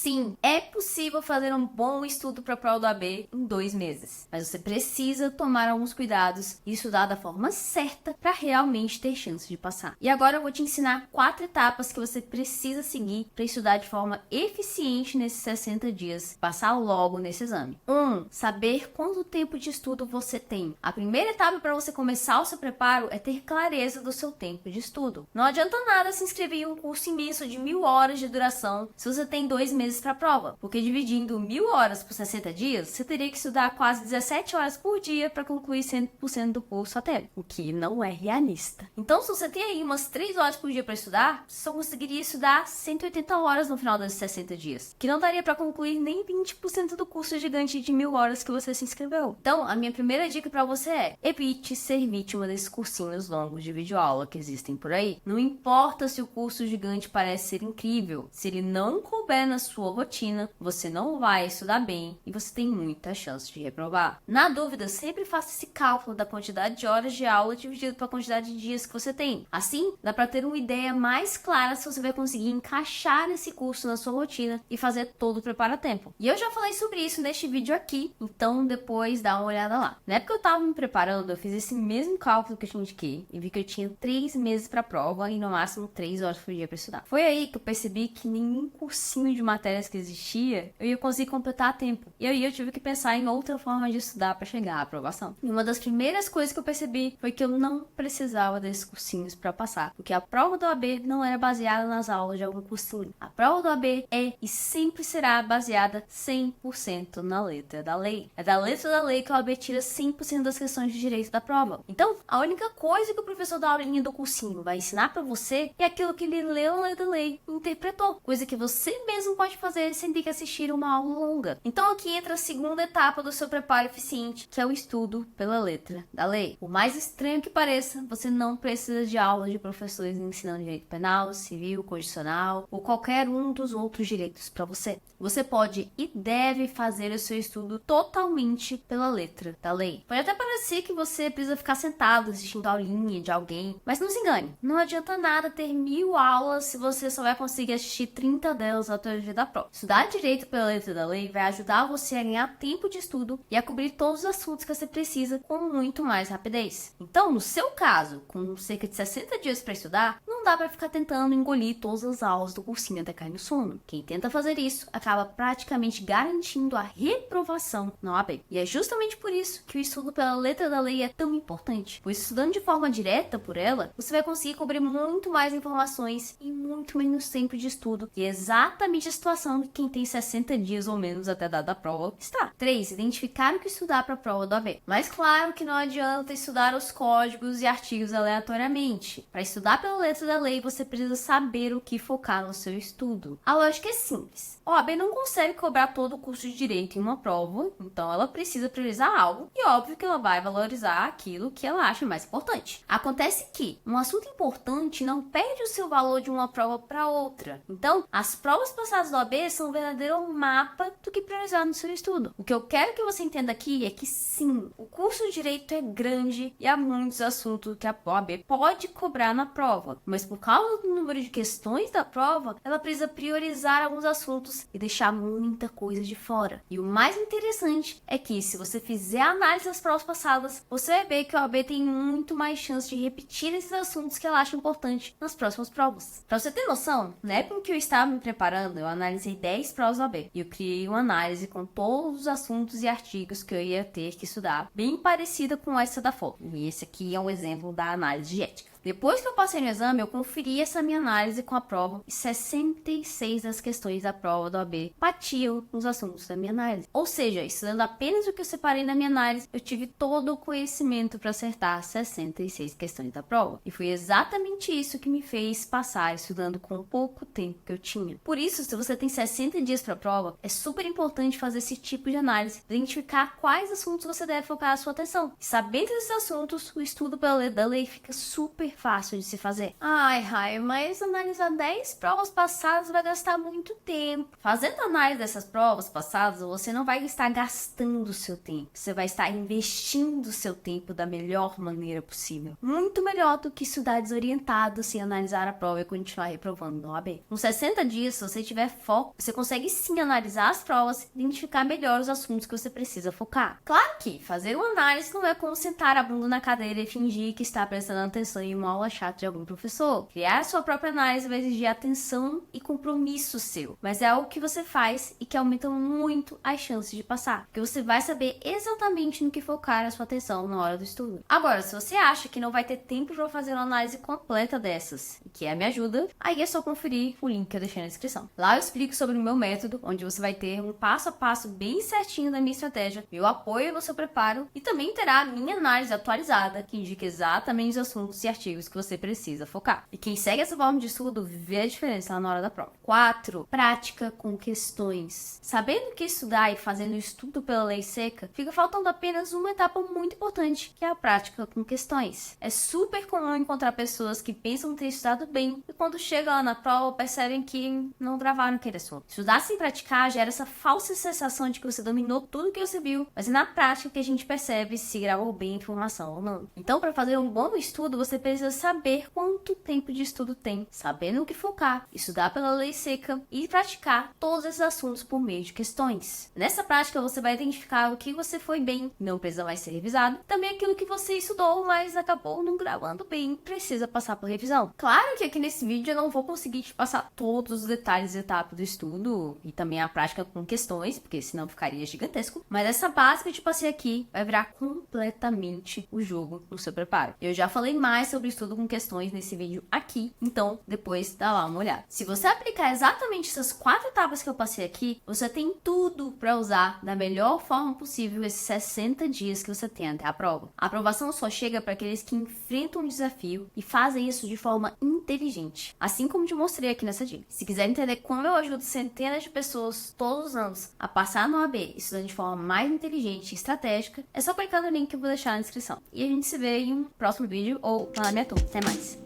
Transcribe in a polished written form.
Sim, é possível fazer um bom estudo para a prova do AB em 2 meses, mas você precisa tomar alguns cuidados e estudar da forma certa para realmente ter chance de passar. E agora eu vou te ensinar 4 etapas que você precisa seguir para estudar de forma eficiente nesses 60 dias, passar logo nesse exame. 1. Saber quanto tempo de estudo você tem. A primeira etapa para você começar o seu preparo é ter clareza do seu tempo de estudo. Não adianta nada se inscrever em um curso imenso de 1000 horas de duração se você tem 2 meses para a prova, porque dividindo 1000 horas por 60 dias, você teria que estudar quase 17 horas por dia para concluir 100% do curso até, o que não é realista. Então, se você tem aí umas 3 horas por dia para estudar, você só conseguiria estudar 180 horas no final desses 60 dias, que não daria para concluir nem 20% do curso gigante de 1000 horas que você se inscreveu. Então, a minha primeira dica para você é: evite ser vítima desses cursinhos longos de videoaula que existem por aí. Não importa se o curso gigante parece ser incrível, se ele não couber na sua rotina, você não vai estudar bem e você tem muita chance de reprovar. Na dúvida, sempre faça esse cálculo da quantidade de horas de aula dividido pela quantidade de dias que você tem. Assim, dá para ter uma ideia mais clara se você vai conseguir encaixar esse curso na sua rotina e fazer todo o preparo a tempo. E eu já falei sobre isso neste vídeo aqui, então depois dá uma olhada lá. Na época que eu tava me preparando, eu fiz esse mesmo cálculo que eu te indiquei e vi que eu tinha 3 meses para prova e no máximo 3 horas por dia para estudar. Foi aí que eu percebi que nenhum cursinho de matérias que existia eu ia conseguir completar a tempo. E aí eu tive que pensar em outra forma de estudar para chegar à aprovação. E uma das primeiras coisas que eu percebi foi que eu não precisava desses cursinhos para passar, porque a prova do AB não era baseada nas aulas de algum cursinho. A prova do AB é e sempre será baseada 100% na letra da lei. É da letra da lei que o AB tira 100% das questões de direito da prova. Então, a única coisa que o professor da aulinha do cursinho vai ensinar para você é aquilo que ele leu na letra da lei e interpretou, coisa que você mesmo pode fazer sem ter que assistir uma aula longa. Então aqui entra a segunda etapa do seu preparo eficiente, que é o estudo pela letra da lei. Por mais estranho que pareça, você não precisa de aulas de professores ensinando direito penal, civil, constitucional ou qualquer um dos outros direitos para você. Você pode e deve fazer o seu estudo totalmente pela letra da lei. Pode até parecer que você precisa ficar sentado assistindo a aulinha de alguém, mas não se engane, não adianta nada ter 1000 aulas se você só vai conseguir assistir 30 delas até o dia da prova. Estudar direito pela letra da lei vai ajudar você a ganhar tempo de estudo e a cobrir todos os assuntos que você precisa com muito mais rapidez. Então, no seu caso, com cerca de 60 dias para estudar, não dá para ficar tentando engolir todas as aulas do cursinho até cair no sono. Quem tenta fazer isso acaba praticamente garantindo a reprovação na OAB. E é justamente por isso que o estudo pela letra da lei é tão importante, pois estudando de forma direta por ela, você vai conseguir cobrir muito mais informações em muito menos tempo de estudo, e é exatamente a situação de quem tem 60 dias ou menos até a data da prova está. 3. Identificar o que estudar para a prova do AB. Mas claro que não adianta estudar os códigos e artigos aleatoriamente. Para estudar pela letra da lei, você precisa saber o que focar no seu estudo. A lógica é simples. A OAB não consegue cobrar todo o curso de direito em uma prova, então ela precisa priorizar algo e óbvio que ela vai valorizar aquilo que ela acha mais importante. Acontece que um assunto importante não perde o seu valor de uma prova para outra. Então, as provas passadas do OAB são um verdadeiro mapa do que priorizar no seu estudo. O que eu quero que você entenda aqui é que sim, o curso de direito é grande e há muitos assuntos que a OAB pode cobrar na prova, mas por causa do número de questões da prova, ela precisa priorizar alguns assuntos e deixar muita coisa de fora. E o mais interessante é que se você fizer a análise das provas passadas, você vai ver que a OAB tem muito mais chance de repetir esses assuntos que ela acha importante nas próximas provas. Pra você ter noção, na época em que eu estava me preparando, eu analisei 10 provas da OAB e eu criei uma análise com todos os assuntos e artigos que eu ia ter que estudar, bem parecida com essa da foto. E esse aqui é um exemplo da análise de ética. Depois que eu passei no exame, eu conferi essa minha análise com a prova e 66 das questões da prova do AB batiam nos assuntos da minha análise. Ou seja, estudando apenas o que eu separei na minha análise, eu tive todo o conhecimento para acertar 66 questões da prova. E foi exatamente isso que me fez passar estudando com o pouco tempo que eu tinha. Por isso, se você tem 60 dias para a prova, é super importante fazer esse tipo de análise, identificar quais assuntos você deve focar a sua atenção. E sabendo desses assuntos, o estudo pela letra da lei fica super fácil de se fazer. Ai, Rai, mas analisar 10 provas passadas vai gastar muito tempo. Fazendo análise dessas provas passadas, você não vai estar gastando o seu tempo. Você vai estar investindo o seu tempo da melhor maneira possível. Muito melhor do que estudar desorientado sem analisar a prova e continuar reprovando no OAB. Com 60 dias, se você tiver foco, você consegue sim analisar as provas e identificar melhor os assuntos que você precisa focar. Claro que fazer uma análise não é como sentar a bunda na cadeira e fingir que está prestando atenção em uma aula chata de algum professor. Criar a sua própria análise vai exigir atenção e compromisso seu, mas é algo que você faz e que aumenta muito as chances de passar, porque você vai saber exatamente no que focar a sua atenção na hora do estudo. Agora, se você acha que não vai ter tempo para fazer uma análise completa dessas e quer me ajuda, aí é só conferir o link que eu deixei na descrição. Lá eu explico sobre o meu método, onde você vai ter um passo a passo bem certinho da minha estratégia, meu apoio no seu preparo e também terá a minha análise atualizada, que indica exatamente os assuntos e artigos que você precisa focar. E quem segue essa forma de estudo vê a diferença lá na hora da prova. 4. Prática com questões. Sabendo que estudar e fazendo estudo pela lei seca, fica faltando apenas uma etapa muito importante, que é a prática com questões. É super comum encontrar pessoas que pensam ter estudado bem e quando chegam lá na prova percebem que não gravaram aquele assunto. Estudar sem praticar gera essa falsa sensação de que você dominou tudo que você viu, mas é na prática que a gente percebe se gravou bem a informação ou não. Então, para fazer um bom estudo, você precisa saber quanto tempo de estudo tem, saber no que focar, estudar pela lei seca e praticar todos esses assuntos por meio de questões. Nessa prática, você vai identificar o que você foi bem, não precisa mais ser revisado, também aquilo que você estudou, mas acabou não gravando bem, precisa passar por revisão. Claro que aqui nesse vídeo eu não vou conseguir te passar todos os detalhes e etapas do estudo e também a prática com questões, porque senão ficaria gigantesco, mas essa base que eu te passei aqui vai virar completamente o jogo no seu preparo. Eu já falei mais sobre estudo com questões nesse vídeo aqui, então depois dá lá uma olhada. Se você aplicar exatamente essas 4 etapas que eu passei aqui, você tem tudo para usar da melhor forma possível esses 60 dias que você tem até a prova. A aprovação só chega para aqueles que enfrentam um desafio e fazem isso de forma inteligente, assim como te mostrei aqui nessa dica. Se quiser entender como eu ajudo centenas de pessoas todos os anos a passar no AB estudando de forma mais inteligente e estratégica, é só clicar no link que eu vou deixar na descrição. E a gente se vê em um próximo vídeo ou lá na minha turma. Até mais!